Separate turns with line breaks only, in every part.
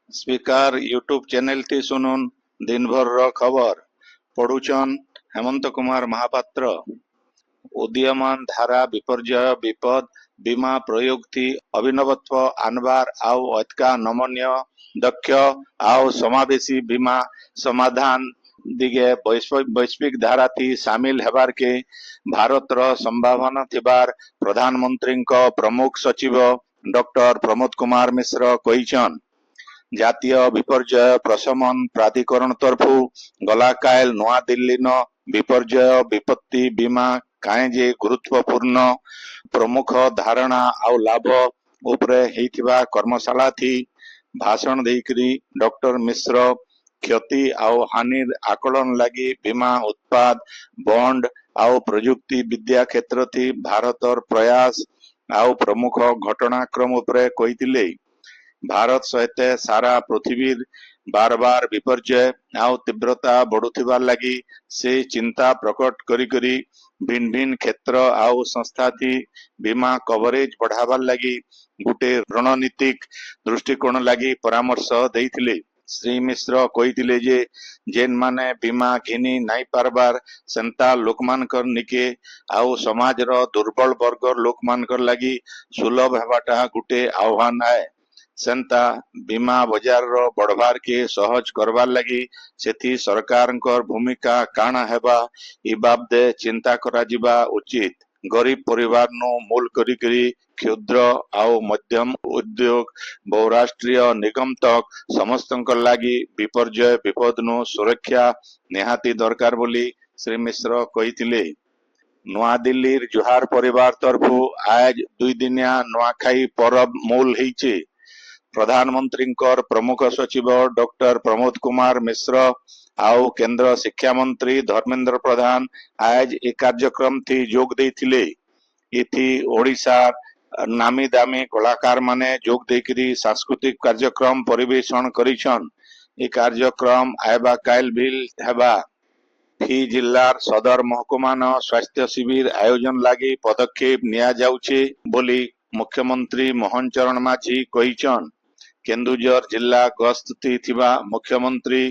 Speaker YouTube channel T सुनुन दिन भर खबर पढ़ुचन हेमंत कुमार महापात्र। उदीयमान धारा विपर्यय विपद बीमा प्रयुक्ति अभिनवत्व आनबार आउ अतका नमनीय दक्ष आउ समावेशी बीमा समाधान दिगे वैश्विक धारा थी सामिल हेबार के भारत रो संभावना थिबार प्रधानमंत्री प्रमुख सचिव डॉक्टर प्रमोद कुमार मिश्र कहिछन। जातीय विपर्यय प्रशमन प्राधिकरण तरफु गलाकायल नवा दिल्ली न विपर्यय विपत्ति बीमा काएजे गुरुत्वपूर्ण प्रमुख धारणा आउ लाभ उपरे हेतिबा कर्मशाला थी भाषण देकरी डॉक्टर मिश्र क्षति आउ हानि आकलन लगी बीमा उत्पाद बॉन्ड आउ प्रयुक्ति विद्या क्षेत्र थी भारतर प्रयास आउ प्रमुख घटनाक्रम उपरे कहिथिले। भारत सहित सारा पृथ्वी बार बार विपर्यय आउ तीव्रता बढ़ुथिबा लगी से चिंता प्रकट करी भिन्न भिन्न क्षेत्र आउ संस्था थी बीमा कवरेज बढ़ावार लगी गुटे रणनीतिक दृष्टिकोण लगी परामर्श देइथिले। श्री मिश्र कहिथिले जे जेन माने बीमा घिनी नाई पारबार सेंता लोकमानकर निके आउ समाज रो दुर्बल वर्ग लोकमानकर लगी सुलभ हेबाटा गुटे आह्वान है। सेंता बीमा बाजार रो बढ़वार के सहज करवार लगी सेथी सरकारंकर भूमिका काना हेबा इ बाबदे चिंता करा जिबा उचित। गरीब परिवार नो मूल करी क्षुद्र आउ मध्यम उद्योग बहुराष्ट्रीय निगम तक समस्तंकर लागी विपर्यय विपद नो सुरक्षा निहाती दरकार बोली श्री मिश्र कहिथिले। नवा दिल्ली जुहार परिवार तरफु आज 2 दिनिया नुआखाई परब मूल हेइचे। प्रधानमंत्री प्रमुख सचिव डॉक्टर प्रमोद कुमार मिश्र आउ केंद्र शिक्षा मंत्री धर्मेंद्र प्रधान आज ए कार्यक्रम थी जोग देथिले। इथि ओडिशा नामी दामी कलाकार माने जोग देकरी सांस्कृतिक कार्यक्रम परिवेषण करिछन। ए कार्यक्रम आयबा कायल बिल हेबा फी जिल्लार सदर महकुमा न स्वास्थ्य शिविर आयोजन लागी पदक्षेप निया जाउछे बोली मुख्यमंत्री मोहन चरण माझी कहिछन। केन्दुझर जिला गस्त थिबा मुख्यमंत्री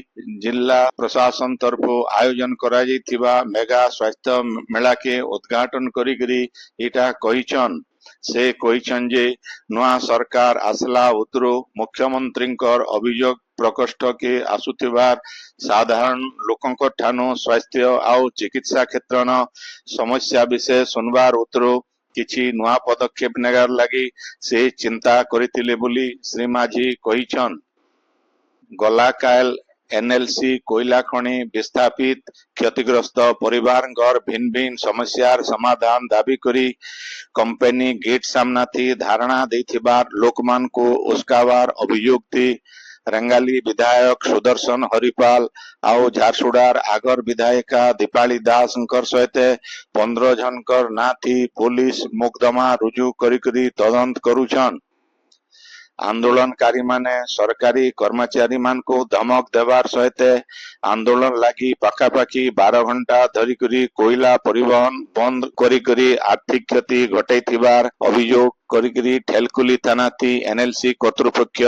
जिला प्रशासन तरफु आयोजन करा जाइथिबा मेगा स्वास्थ्य मेला के उद्घाटन करी इटा कहिछन। से कहिछन जे नुआ सरकार आसला उतरु मुख्यमंत्री अभियोग प्रकोष्ठ के आसुथिबार साधारण लोकंक ठानु स्वास्थ्य आउ चिकित्सा क्षेत्र न समस्या विषय सुनबार उतरु किछि नुआ पदक्षेप नेगार लगी से चिंता करिथिले बोली श्री माझी कहिछन। गलाकायल एनएलसी कोयला खनि विस्थापित क्षतिग्रस्त परिवार भिन्न भिन्न समस्यार समाधान दाबी करी कंपनी गेट सामना थी धारणा देथिबार लोकमान को उस्कावार अभियोग थी रंगाली विधायक सुदर्शन हरिपाल आउ झारसुडार आगर विधायिका दीपाली दास सहित 15 जनकर ना थी पुलिस मुकदमा रुजू करी तदंत करुछन। आंदोलनकारी माने सरकारी कर्मचारी मान को धमक देवार सहित आंदोलन लगी पाखापाखी 12 घंटा धरिकरी कोयला परिवहन बंद करी आर्थिक क्षति घटाइथिबार अभियोग करी ठेलकुली थाना थी एनएलसी कर्तृपक्ष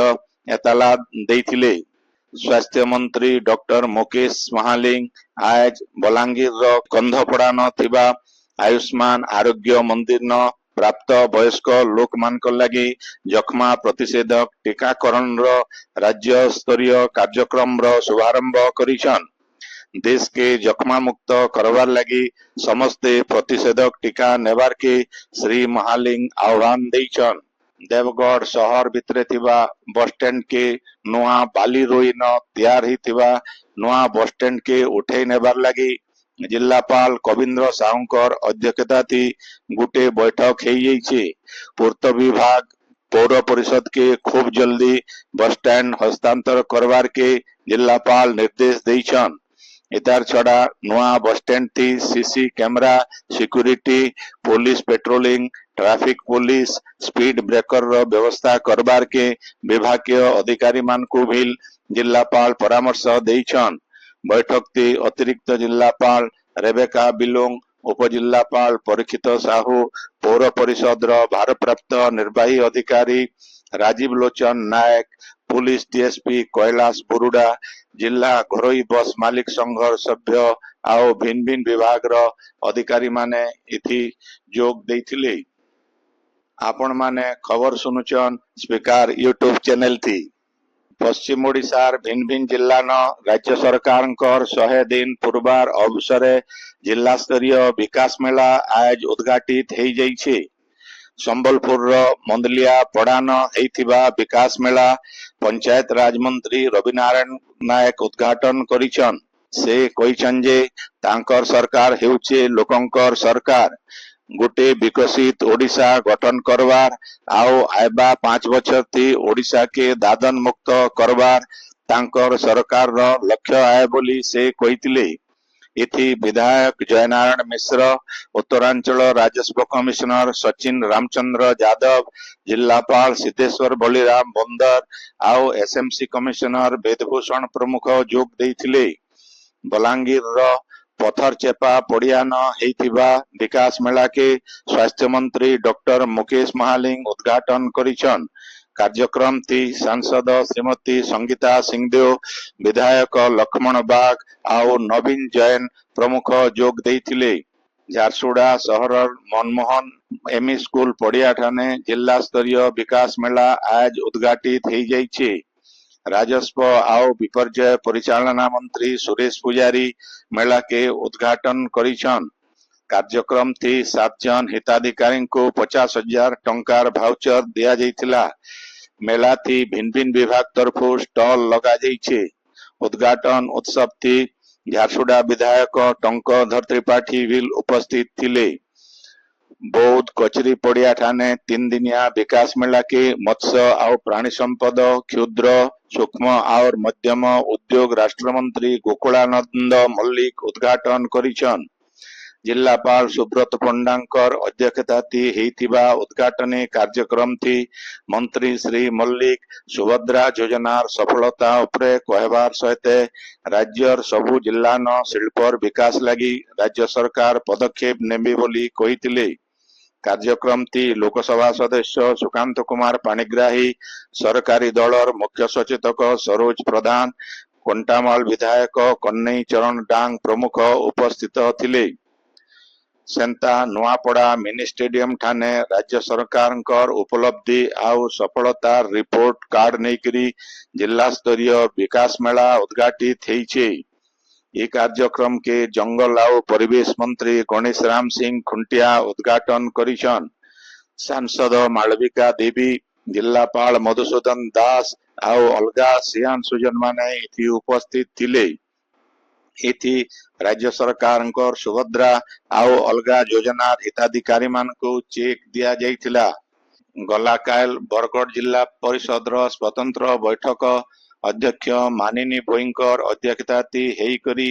एतला देइथिले। स्वास्थ्य मंत्री डॉक्टर मुकेश महालिंग आज बलांगीर रो कंधपड़ा न थिबा आयुष्मान आरोग्य मंदिर न प्राप्त वयस्क लोक मान लगी जख्मा प्रतिषेधक टीकाकरण रो राज्य स्तरीय कार्यक्रम रो शुभारंभ करिछन। देश के जख्मा मुक्त करवार लगी समस्ते प्रतिषेधक टीका नेबार के श्री महालिंग आह्वान देइछन। देवगढ़ शहर भितरे थिबा बस स्टैंड के नुआ बाली रोई न तैयार ही थिबा नुआ बस स्टैंड के उठे नेबार लगी जिलापाल कविंद्र साहुंकर अध्यक्षता थी गुटे बैठक हेइछे। पूर्त विभाग पौर परिषद के खूब जल्दी बस स्टैंड हस्तांतर करवार के जिलापाल निर्देश देइछन। इतार छड़ा नुआ बस स्टैंड थी CC camera security police patrolling traffic police speed breaker रो व्यवस्था करबार के विभागीय अधिकारी मान को भी जिलापाल परामर्श देइछन। बैठक थी अतिरिक्त जिलापाल रेबेका बिलोंग उपजिलापाल परीक्षित साहू पौर परिषद भारप्राप्त निर्वाही अधिकारी राजीव लोचन नायक पुलिस डीएसपी कैलाश बुरुडा जिला घरोई बस मालिक संघर सभ्य आओ भिन्न भिन्न विभाग अधिकारी माने इथि जोग देथिले। आपण माने खबर सुनुचन स्पीकर यूट्यूब चैनल थी। पश्चिम ओडिशार भिन्न भिन्न जिला न राज्य सरकार 100 दिन पूर्वार अवसरे जिला स्तरीय विकास मेला आज उद्घाटित हो जाइछे। संबलपुर मंदलिया पड़ान हेइथिबा विकास मेला पंचायत राज मंत्री रवि नारायण नायक उद्घाटन करिछन। से कहिछन जे तांकर सरकार हेउचे लोकंकर सरकार। गोटे विकसित ओडिशा गठन करवार आओ आयबा 5 बछर थी ओडिशा के दादन मुक्त करवार तांकर सरकार रो लक्ष्य आए बोली से कहिथिले। इथि विधायक जयनारायण मिश्र, उत्तरांचल राजस्व कमिश्नर सचिन रामचंद्र यादव, जिलापाल सिद्धेश्वर बलिराम बंदर आओ एसएमसी कमिश्नर वेदभूषण प्रमुख जोग देथिले। बलांगीर पथर चेपा पड़ियान हेइथिबा विकास मेला के स्वास्थ्य मंत्री डॉक्टर मुकेश महालिंग उद्घाटन करिछन। कार्यक्रम थी सांसद श्रीमती संगीता सिंहदेव, विधायक लक्ष्मण बाग आओ नवीन जैन प्रमुख जोग देथिले। झारसुड़ा शहर मनमोहन एमई स्कूल पड़िया ठाने जिला स्तरीय विकास मेला आज उद्घाटित हो जाइछे। राजस्व आओ विपर्यय परिचालना मंत्री सुरेश पुजारी मेला के उद्घाटन करिछन। कार्यक्रम थी 7 जन हिताधिकारी को 50,000 टंकार भाउचर दिया जाइथिला। मेला थी भिन्न भिन्न विभाग तरफो स्टॉल लगा जाइछे। उद्घाटन उत्सव थी झारसुड़ा विधायक टंकधर त्रिपाठी भी उपस्थित थिले। बौद्ध कचरी पड़िया ठाने 3 दिनिया विकास मेला के मत्स्य और प्राणी संपद, क्षुद्र, सूक्ष्म और मध्यम उद्योग राष्ट्र मंत्री गोकुलानंद मल्लिक उद्घाटन करिछन। जिलापाल सुब्रत पंडांकर अध्यक्षता थी हेइथिबा उद्घाटनी कार्यक्रम थी मंत्री श्री मल्लिक सुभद्रा योजनार सफलता उपरे कहबार सहित राज्यर सबु जिल्लान शिल्पर विकास लगी राज्य सरकार पदक्षेप नेबे बोली कहिथिले। कार्यक्रम थी लोकसभा सदस्य सुकांत कुमार पाणिग्राही, सरकारी दलर मुख्य सचेतक सरोज प्रधान, कंटामाल विधायक कन्नई चरण डांग प्रमुख उपस्थित थिले। सेंता नुआपड़ा मिनी स्टेडियम ठाने राज्य सरकार उपलब्धि आउ सफलता रिपोर्ट कार्ड नेकरी जिला स्तरीय विकास मेला उद्घाटित हेइछे। ये कार्यक्रम के जंगल आउ परिवेश मंत्री गणेश राम सिंह खुंटिया उद्घाटन करिछन। सांसद मालविका देवी, जिलापाल मधुसूदन दास आउ अलगा सियान सुजन माने इथि उपस्थित थिले। इथि राज्य सरकार सुभद्रा आउ अलगा योजनार हिताधिकारी मानकु चेक दिया जाइथिला। गला काल बरगढ़ जिला परिषद स्वतंत्र बैठक अध्यक्ष मानिनी भोईंकर अध्यक्षता थी हेइकरी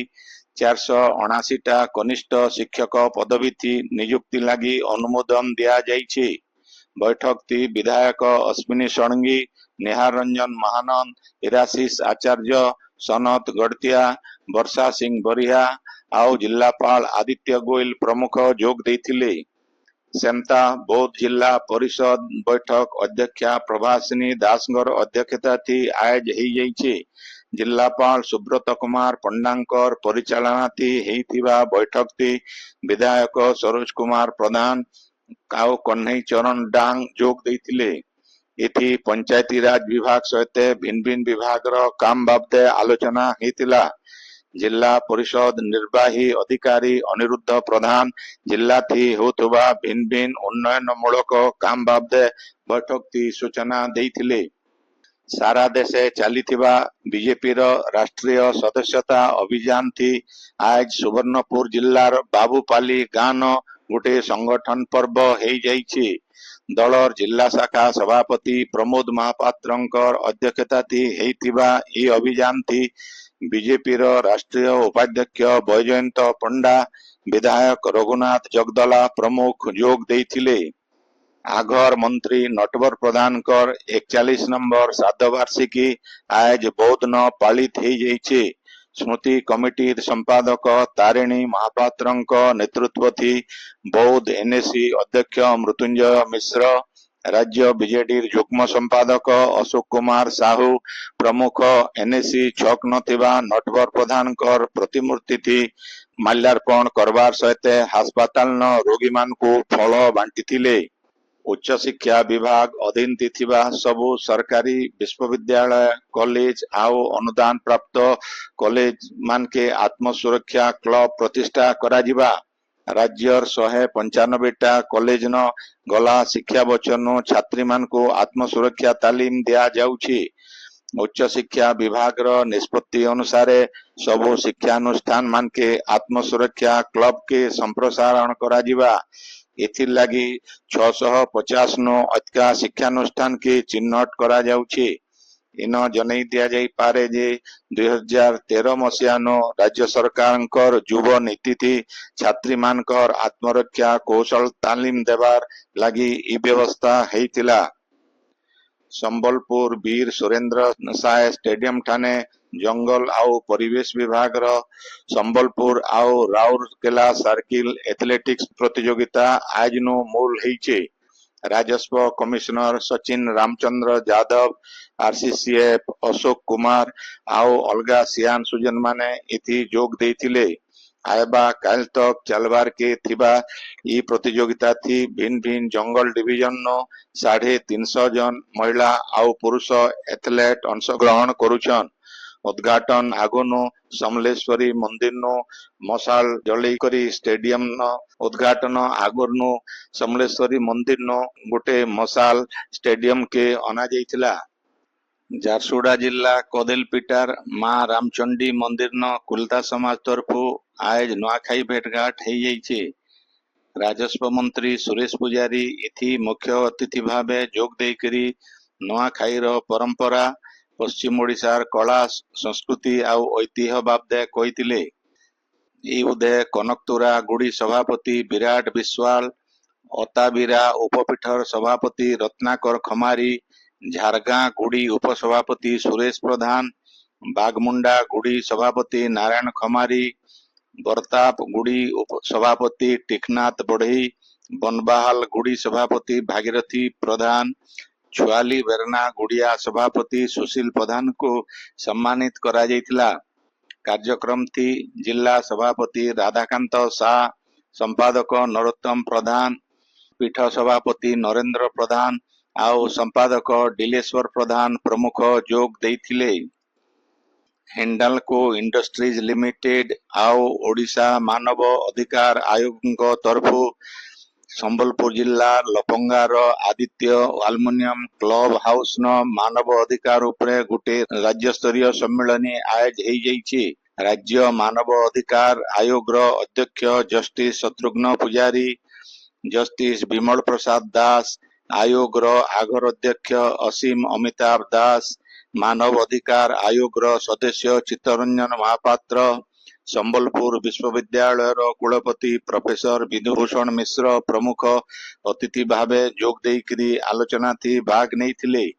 479 कनिष्ठ शिक्षक पदवी थी नियुक्ति लगी अनुमोदन दिया जाइछे। बैठक थी विधायक अश्विनी षडंगी, निहार रंजन महानंद, इराशीष आचार्य, सनत गड़तिया, वर्षा सिंह बरिया आओ जिलापाल आदित्य गोयल प्रमुख जोग देथिले। सेमता बौद्ध जिला परिषद बैठक अध्यक्षा प्रभासिनी दासगर अध्यक्षता थी आज हेइ जाइछे। जिलापाल सुब्रत कुमार पंडांकर परिचालना थी हेइथिबा बैठक थी विधायक सरोज कुमार प्रधान आओ कन्नई चरण डांग जोग देथिले। इथि पंचायती राज विभाग सहित भिन्न भिन्न विभाग काम बाबदे आलोचना हेतिला। जिला परिषद निर्वाही अधिकारी अनिरुद्ध प्रधान जिला थी होतुबा भिन्न भिन्न उन्नयन मूलक काम बाबदे बैठक थी सूचना देथिले। सारा देशे चलीथिबा बीजेपी राष्ट्रीय सदस्यता अभियान थी आज सुवर्णपुर जिलार बाबूपाली गान गोटे संगठन पर्व हेइ जाइछे। दलर जिला शाखा सभापति प्रमोद महापात्रंकर अध्यक्षता थी हेइथिबा ई अभियान थी बीजेपी राष्ट्रीय उपाध्यक्ष बैजयंत पंडा, विधायक रघुनाथ जगदला प्रमुख जोग देथिले। आघर मंत्री नटवर प्रधान 41 नंबर श्राद्धवार्षिकी आज बौद्ध न पालित हो जाइछे। स्मृति कमिटी संपादक तारिणी महापात्रंक नेतृत्व थी बौद्ध एनएसी अध्यक्ष मृत्युंजय मिश्र, राज्य बीजेडी युग्म संपादक अशोक कुमार साहू प्रमुख एनएससी छक नथिबा नटवर प्रधान प्रतिमूर्ति थी माल्यार्पण करवार सहित हास्पाताल न रोगी मान को फल बांटी उच्च शिक्षा विभाग अधीन थिबा सबु सरकारी विश्वविद्यालय कॉलेज आउ अनुदान प्राप्त कॉलेज मान के आत्म सुरक्षा क्लब प्रतिष्ठा करा जिबा राज्यर 195टा कॉलेज न गला शिक्षा वचन छात्री मान को आत्म सुरक्षा तालीम दिया जाउछि। उच्च शिक्षा विभाग रो निष्पत्ति अनुसार सबु शिक्षानुष्ठान मान के आत्म सुरक्षा क्लब के संप्रसारण करा जिबा एथिर लागी 650 नो अधिका शिक्षानुष्ठान के चिन्हट करा जाउछि। इन जनै दिया जाई पारे जे 2013 मसिया नो राज्य सरकार युव नीति थी छात्री मानकर आत्मरक्षा कौशल तालीम देवार लागी ई व्यवस्था हेतिला। संबलपुर वीर सुरेंद्र साय स्टेडियम ठाने जंगल आउ परिवेश विभाग रो संबलपुर आउ राउरकेला सर्किल एथलेटिक्स प्रतियोगिता आज नो मूल हेइचे। राजस्व कमिश्नर सचिन रामचंद्र यादव आरसीसीएफ अशोक कुमार आउ अलगा सियान सुजन माने इति जोग देथिले। आयबा काल तक चलबार के थिबा ई प्रतियोगिता थी भिन्न भिन्न जंगल डिवीजन नो 350 जन महिला आउ पुरुष एथलेट अंशग्रहण करुछन। उद्घाटन आगोनो समलेश्वरी मंदिर नो मशाल जलई करी स्टेडियम नो उद्घाटन आगोनो समलेश्वरी मंदिर नो गोटे मशाल स्टेडियम के अना जाइथिला। झारसुगुड़ा जिला कदेलपिटार माँ रामचंडी मंदिर न कुलता समाज तरफु आज नुआखाई भेटघाट हो जाइए। राजस्व मंत्री सुरेश पुजारी इथि मुख्य अतिथि भावे जोग देकरी नुआखाई रो परंपरा पश्चिम ओडिशार कला संस्कृति आउ ऐतिह्य बाबदे कहिथिले। ई उदय कनकतुरा गुड़ी सभापति विराट विश्वाल अताबिरा उपपीठर सभापति रत्नाकर खमारी झारगां गुड़ी उपसभापति सुरेश प्रधान बागमुंडा गुड़ी सभापति नारायण खमारी बरताप गुड़ी उपसभापति टिकनाथ बढ़ई बनबाहाल गुड़ी सभापति भागीरथी प्रधान छुआली बेरना गुड़िया सभापति सुशील प्रधान को सम्मानित करा जाइथिला। कार्यक्रम थी जिला सभापति राधाकांत शाह संपादक नरोत्तम प्रधान पीठ सभापति नरेंद्र प्रधान आउ संपादक डिलेश्वर प्रधान प्रमुख जोग देथिले। हिंडाल्को इंडस्ट्रीज लिमिटेड आउ ओडिशा मानव अधिकार आयोग तरफु संबलपुर जिला लपंगार आदित्य अल्युमिनियम क्लब हाउस न मानव अधिकार उपरे गोटे राज्य स्तरीय सम्मेलन आयोज हो जाइए। राज्य मानव अधिकार आयोग अध्यक्ष जस्टिस शत्रुघ्न पुजारी जस्टिस विमल प्रसाद दास आयोग आगर अध्यक्ष असीम अमिताभ दास मानव अधिकार आयोग सदस्य चित्तरंजन महापात्र संबलपुर विश्वविद्यालय कुलपति प्रोफेसर विधुभूषण मिश्र प्रमुख अतिथि भावे जोग देकरी आलोचना थी भाग नहीं।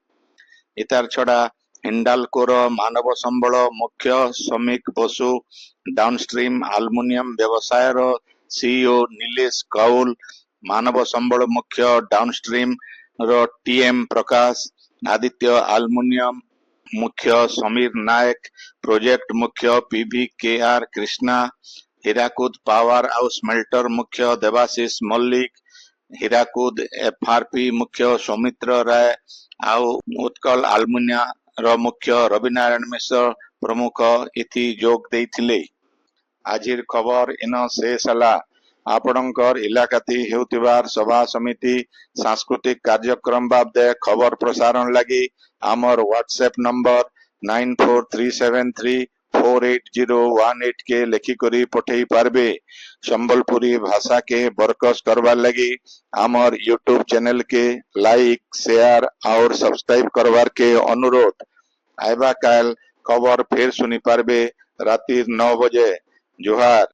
इतार छड़ा हिंडाल्कोर मानव संबल मुख्य श्रमिक बसु डाउनस्ट्रीम अल्युमिनियम व्यवसाय सीईओ नीलेश कौल मानव संबल मुख्य downstream T M Prakash Aditya aluminium मुख्य समीर नायक प्रोजेक्ट मुख्य P V K R Krishna Hirakud power house smelter मुख्य देवाशीष मल्लिक हीराकुद एफआरपी मुख्य सौमित्र राय आउ उत्कल अल्युमिनिया रो मुख्य रविनारायण मिश्र प्रमुख इथि जोग देथिले। आजिर खबर इन शेष हला। आपणकर इलाकाती हेउतिबार सभा समिति सांस्कृतिक कार्यक्रम बाबदे खबर प्रसारण लगी आमर व्हाट्सएप नंबर 9437348018 के लेखिकरी पठेई पारबे। संबलपुरी भाषा के बरकस करवार लगी आमर यूट्यूब चैनल के लाइक शेयर और सब्सक्राइब करवार के अनुरोध। आइबा काल खबर फिर सुनी पारबे राति 9 बजे। जोहार।